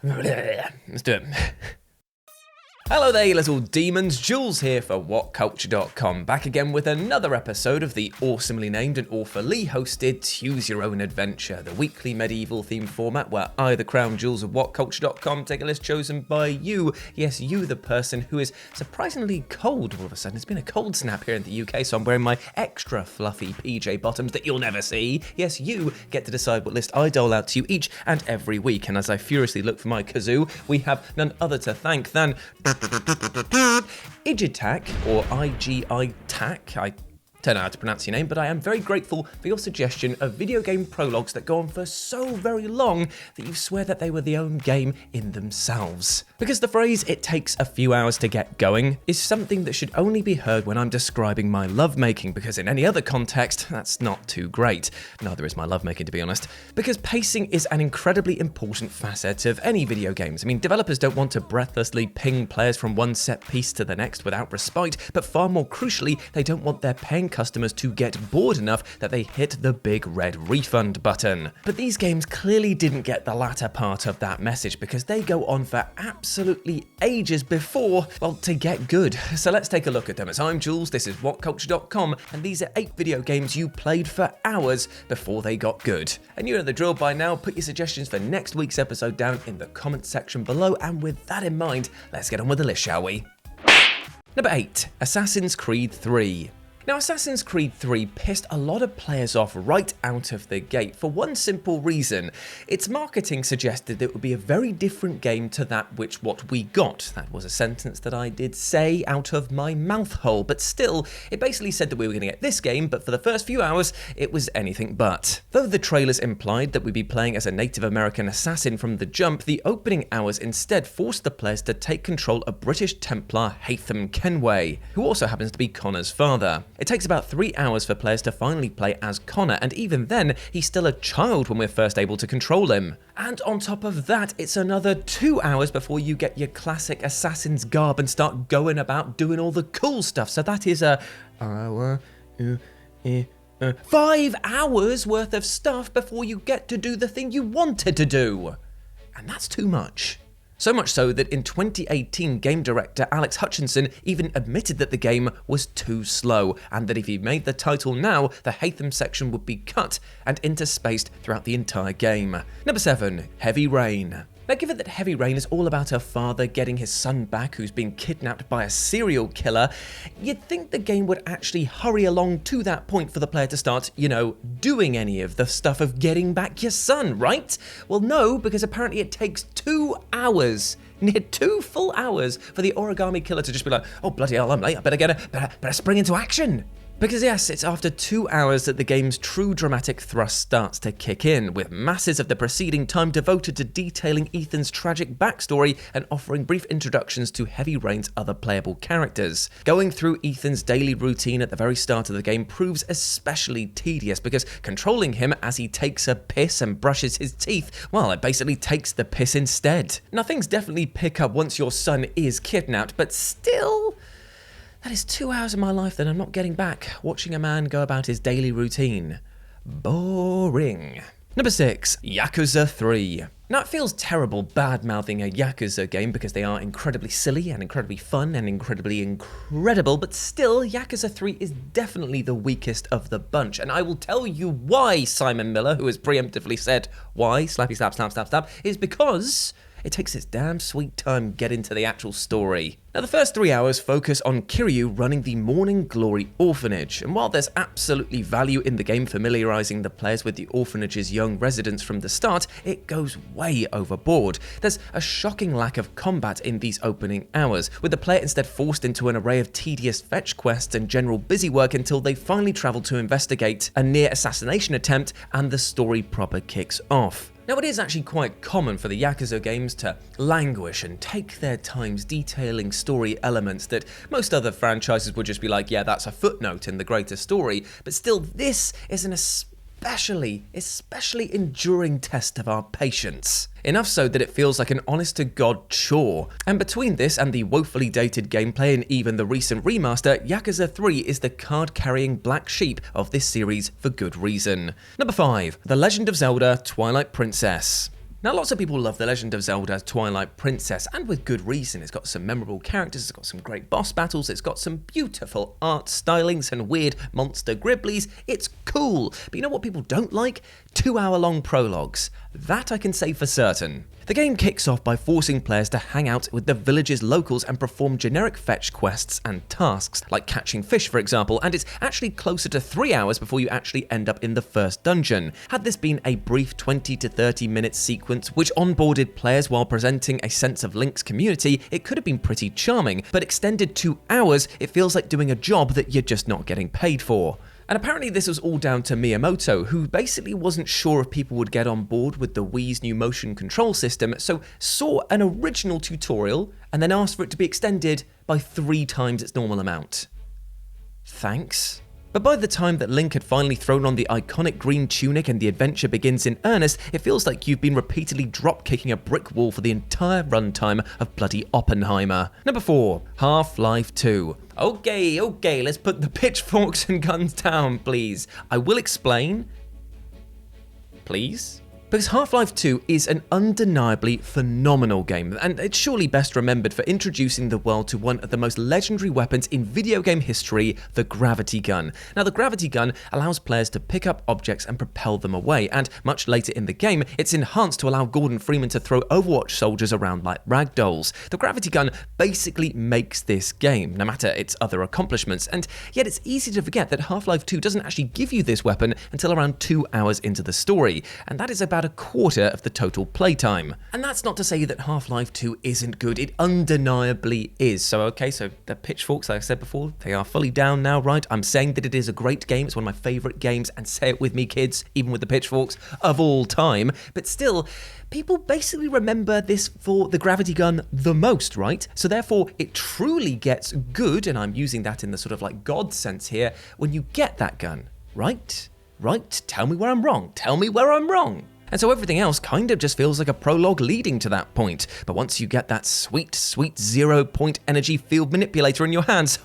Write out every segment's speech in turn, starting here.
Let's do it. Hello there, you little demons. Jules here for WhatCulture.com, back again with another episode of the awesomely named and awfully hosted Choose Your Own Adventure, the weekly medieval-themed format where I, the crown Jules of WhatCulture.com, take a list chosen by you. Yes, you, the person who is surprisingly cold all of a sudden. It's been a cold snap here in the UK, so I'm wearing my extra fluffy PJ bottoms that you'll never see. Yes, you get to decide what list I dole out to you each and every week, and as I furiously look for my kazoo, we have none other to thank than Igitac, or IGI-TAC. I don't know how to pronounce your name, but I am very grateful for your suggestion of video game prologues that go on for so very long that you swear that they were their own game in themselves. Because the phrase, "it takes a few hours to get going," is something that should only be heard when I'm describing my lovemaking, because in any other context, that's not too great. Neither is my lovemaking, to be honest. Because pacing is an incredibly important facet of any video games. I mean, developers don't want to breathlessly ping players from one set piece to the next without respite, but far more crucially, they don't want their paying customers to get bored enough that they hit the big red refund button. But these games clearly didn't get the latter part of that message, because they go on for absolutely ages before, well, to get good. So let's take a look at them. As I'm Jules, this is WhatCulture.com, and these are 8 video games you played for hours before they got good. And you know the drill by now. Put your suggestions for next week's episode down in the comments section below, and with that in mind, let's get on with the list, shall we? Number 8, Assassin's Creed III. Now, Assassin's Creed 3 pissed a lot of players off right out of the gate for one simple reason. Its marketing suggested that it would be a very different game to what we got. That was a sentence that I did say out of my mouth hole, but still, it basically said that we were going to get this game, but for the first few hours, it was anything but. Though the trailers implied that we'd be playing as a Native American assassin from the jump, the opening hours instead forced the players to take control of British Templar Haytham Kenway, who also happens to be Connor's father. It takes about 3 hours for players to finally play as Connor, and even then, he's still a child when we're first able to control him. And on top of that, it's another 2 hours before you get your classic assassin's garb and start going about doing all the cool stuff. So that is 5 hours worth of stuff before you get to do the thing you wanted to do. And that's too much. So much so that in 2018, game director Alex Hutchinson even admitted that the game was too slow, and that if he made the title now, the Haytham section would be cut and interspaced throughout the entire game. Number 7, Heavy Rain. Now, given that Heavy Rain is all about a father getting his son back who's been kidnapped by a serial killer, you'd think the game would actually hurry along to that point for the player to start, doing any of the stuff of getting back your son, right? Well, no, because apparently it takes 2 hours, near 2 full hours, for the origami killer to just be like, "Oh, bloody hell, I'm late, I better spring into action." Because yes, it's after 2 hours that the game's true dramatic thrust starts to kick in, with masses of the preceding time devoted to detailing Ethan's tragic backstory and offering brief introductions to Heavy Rain's other playable characters. Going through Ethan's daily routine at the very start of the game proves especially tedious, because controlling him as he takes a piss and brushes his teeth, well, it basically takes the piss instead. Now, things definitely pick up once your son is kidnapped, but still, that is 2 hours of my life that I'm not getting back, watching a man go about his daily routine. Boring. Number 6, Yakuza 3. Now, it feels terrible bad-mouthing a Yakuza game because they are incredibly silly and incredibly fun and incredibly incredible, but still, Yakuza 3 is definitely the weakest of the bunch, and I will tell you why, Simon Miller, who has preemptively said why, slappy slap, slap, slap, slap, is because it takes its damn sweet time getting to the actual story. Now, the first 3 hours focus on Kiryu running the Morning Glory orphanage, and while there's absolutely value in the game familiarizing the players with the orphanage's young residents from the start, it goes way overboard. There's a shocking lack of combat in these opening hours, with the player instead forced into an array of tedious fetch quests and general busywork until they finally travel to investigate a near assassination attempt and the story proper kicks off. Now, it is actually quite common for the Yakuza games to languish and take their times detailing story elements that most other franchises would just be like, yeah, that's a footnote in the greater story, but still, this is an especially enduring test of our patience. Enough so that it feels like an honest-to-God chore. And between this and the woefully dated gameplay and even the recent remaster, Yakuza 3 is the card-carrying black sheep of this series for good reason. Number 5. The Legend of Zelda: Twilight Princess. Now, lots of people love The Legend of Zelda Twilight Princess, and with good reason. It's got some memorable characters, it's got some great boss battles, it's got some beautiful art stylings and weird monster gribblies. It's cool. But you know what people don't like? 2-hour-long prologues. That I can say for certain. The game kicks off by forcing players to hang out with the village's locals and perform generic fetch quests and tasks, like catching fish for example, and it's actually closer to 3 hours before you actually end up in the first dungeon. Had this been a brief 20 to 30 minute sequence which onboarded players while presenting a sense of Link's community, it could have been pretty charming, but extended 2 hours, it feels like doing a job that you're just not getting paid for. And apparently this was all down to Miyamoto, who basically wasn't sure if people would get on board with the Wii's new motion control system, so saw an original tutorial and then asked for it to be extended by 3 times its normal amount. Thanks. But by the time that Link had finally thrown on the iconic green tunic and the adventure begins in earnest, it feels like you've been repeatedly drop-kicking a brick wall for the entire runtime of bloody Oppenheimer. Number 4, Half-Life 2. Okay, let's put the pitchforks and guns down, please. I will explain. Please? Because Half-Life 2 is an undeniably phenomenal game, and it's surely best remembered for introducing the world to one of the most legendary weapons in video game history, the gravity gun. Now, the gravity gun allows players to pick up objects and propel them away, and much later in the game, it's enhanced to allow Gordon Freeman to throw Overwatch soldiers around like ragdolls. The gravity gun basically makes this game, no matter its other accomplishments, and yet it's easy to forget that Half-Life 2 doesn't actually give you this weapon until around 2 hours into the story, and that is about a quarter of the total playtime. And that's not to say that Half-Life 2 isn't good, it undeniably is. So the pitchforks, like I said before, they are fully down now, right? I'm saying that it is a great game, it's one of my favourite games, and say it with me kids, even with the pitchforks, of all time. But still, people basically remember this for the gravity gun the most, right? So therefore, it truly gets good, and I'm using that in the sort of like God sense here, when you get that gun, right? Right? Tell me where I'm wrong. Tell me where I'm wrong. And so everything else kind of just feels like a prologue leading to that point. But once you get that sweet, sweet 0-point energy field manipulator in your hands,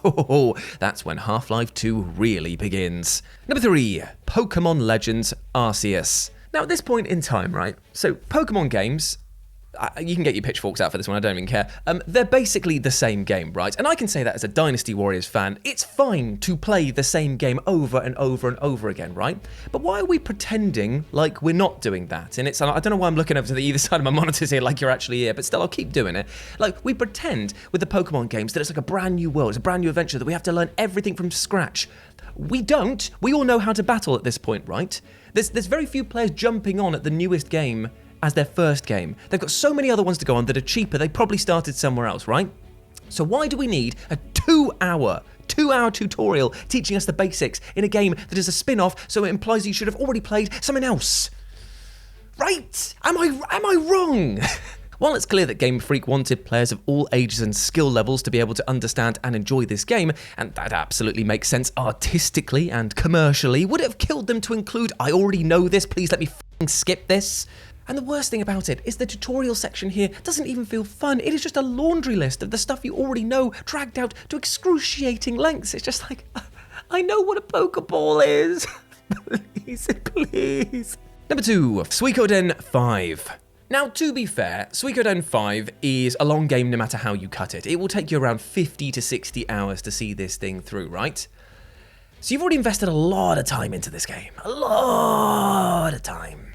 that's when Half-Life 2 really begins. Number 3, Pokemon Legends Arceus. Now at this point in time, right, so Pokemon games, you can get your pitchforks out for this one, I don't even care. They're basically the same game, right? And I can say that as a Dynasty Warriors fan. It's fine to play the same game over and over and over again, right? But why are we pretending like we're not doing that? And I don't know why I'm looking over to the either side of my monitors here like you're actually here, but still, I'll keep doing it. Like, we pretend with the Pokemon games that it's like a brand new world, it's a brand new adventure, that we have to learn everything from scratch. We don't. We all know how to battle at this point, right? There's very few players jumping on at the newest game as their first game. They've got so many other ones to go on that are cheaper, they probably started somewhere else, right? So why do we need a 2-hour tutorial teaching us the basics in a game that is a spin-off, so it implies you should have already played something else? Right? Am I wrong? While it's clear that Game Freak wanted players of all ages and skill levels to be able to understand and enjoy this game, and that absolutely makes sense artistically and commercially, would it have killed them to include, I already know this, please let me f***ing skip this? And the worst thing about it is the tutorial section here doesn't even feel fun. It is just a laundry list of the stuff you already know, dragged out to excruciating lengths. It's just like, I know what a Pokeball is. Please. Number 2, Suikoden 5. Now, to be fair, Suikoden 5 is a long game no matter how you cut it. It will take you around 50 to 60 hours to see this thing through, right? So you've already invested a lot of time into this game. A lot of time.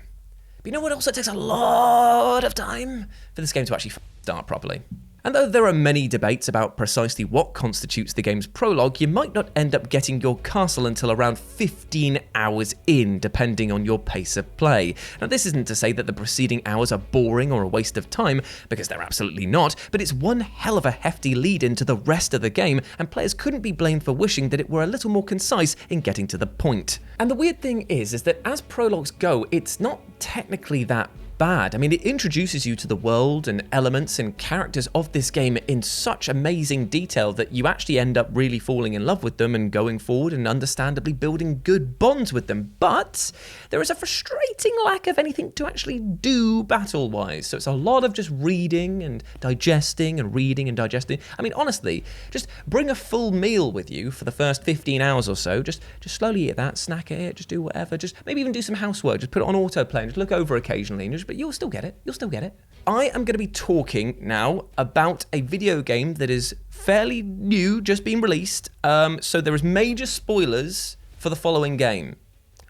But you know what also takes a lot of time? For this game to actually start properly. And though there are many debates about precisely what constitutes the game's prologue, you might not end up getting your castle until around 15 hours in, depending on your pace of play. Now, this isn't to say that the preceding hours are boring or a waste of time, because they're absolutely not, but it's one hell of a hefty lead into the rest of the game, and players couldn't be blamed for wishing that it were a little more concise in getting to the point. And the weird thing is that as prologues go, it's not technically that bad. I mean, it introduces you to the world and elements and characters of this game in such amazing detail that you actually end up really falling in love with them and going forward and understandably building good bonds with them. But there is a frustrating lack of anything to actually do battle-wise. So it's a lot of just reading and digesting and reading and digesting. I mean, honestly, just bring a full meal with you for the first 15 hours or so. Just slowly eat that, snack at it, just do whatever. Just maybe even do some housework. Just put it on autoplay and just look over occasionally and just but you'll still get it. You'll still get it. I am going to be talking now about a video game that is fairly new, just been released. So there is major spoilers for the following game.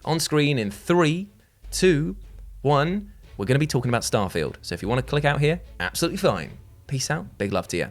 On screen in 3, 2, 1, we're going to be talking about Starfield. So if you want to click out here, absolutely fine. Peace out. Big love to you.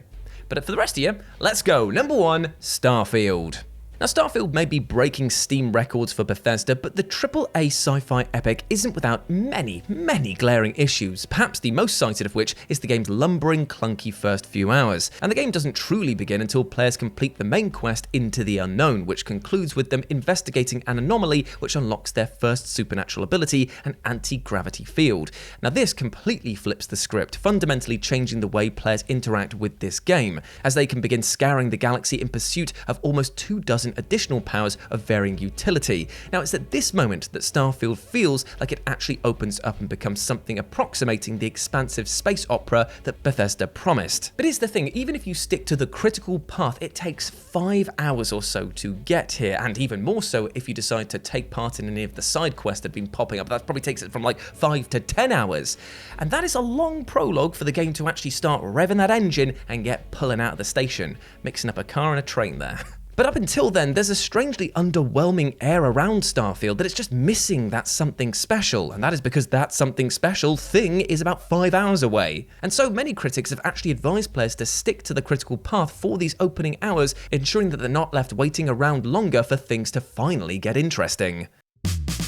But for the rest of you, let's go. Number 1, Starfield. Now, Starfield may be breaking Steam records for Bethesda, but the AAA sci-fi epic isn't without many, many glaring issues, perhaps the most cited of which is the game's lumbering, clunky first few hours. And the game doesn't truly begin until players complete the main quest Into the Unknown, which concludes with them investigating an anomaly which unlocks their first supernatural ability, an anti-gravity field. Now, this completely flips the script, fundamentally changing the way players interact with this game, as they can begin scouring the galaxy in pursuit of almost 24 additional powers of varying utility. Now, it's at this moment that Starfield feels like it actually opens up and becomes something approximating the expansive space opera that Bethesda promised. But here's the thing, even if you stick to the critical path, it takes 5 hours or so to get here, and even more so if you decide to take part in any of the side quests that have been popping up. That probably takes it from like 5 to 10 hours. And that is a long prologue for the game to actually start revving that engine and get pulling out of the station, mixing up a car and a train there. But up until then, there's a strangely underwhelming air around Starfield that it's just missing that something special, and that is because that something special thing is about 5 hours away. And so many critics have actually advised players to stick to the critical path for these opening hours, ensuring that they're not left waiting around longer for things to finally get interesting.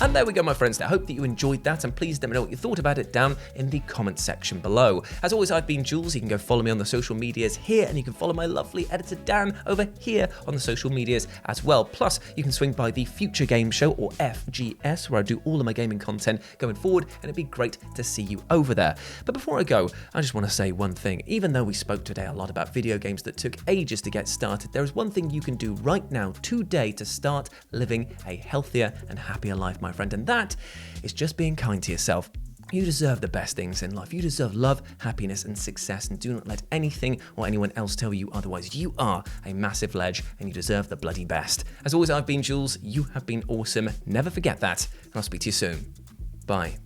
And there we go, my friends. I hope that you enjoyed that, and please let me know what you thought about it down in the comments section below. As always, I've been Jules. You can go follow me on the social medias here, and you can follow my lovely editor Dan over here on the social medias as well. Plus, you can swing by the Future Game Show, or FGS, where I do all of my gaming content going forward, and it'd be great to see you over there. But before I go, I just want to say one thing. Even though we spoke today a lot about video games that took ages to get started, there is one thing you can do right now, today, to start living a healthier and happier life, my friend, and that is just being kind to yourself. You deserve the best things in life. You deserve love, happiness, and success, and do not let anything or anyone else tell you otherwise. You are a massive ledge, and you deserve the bloody best. As always, I've been Jules. You have been awesome. Never forget that, and I'll speak to you soon. Bye.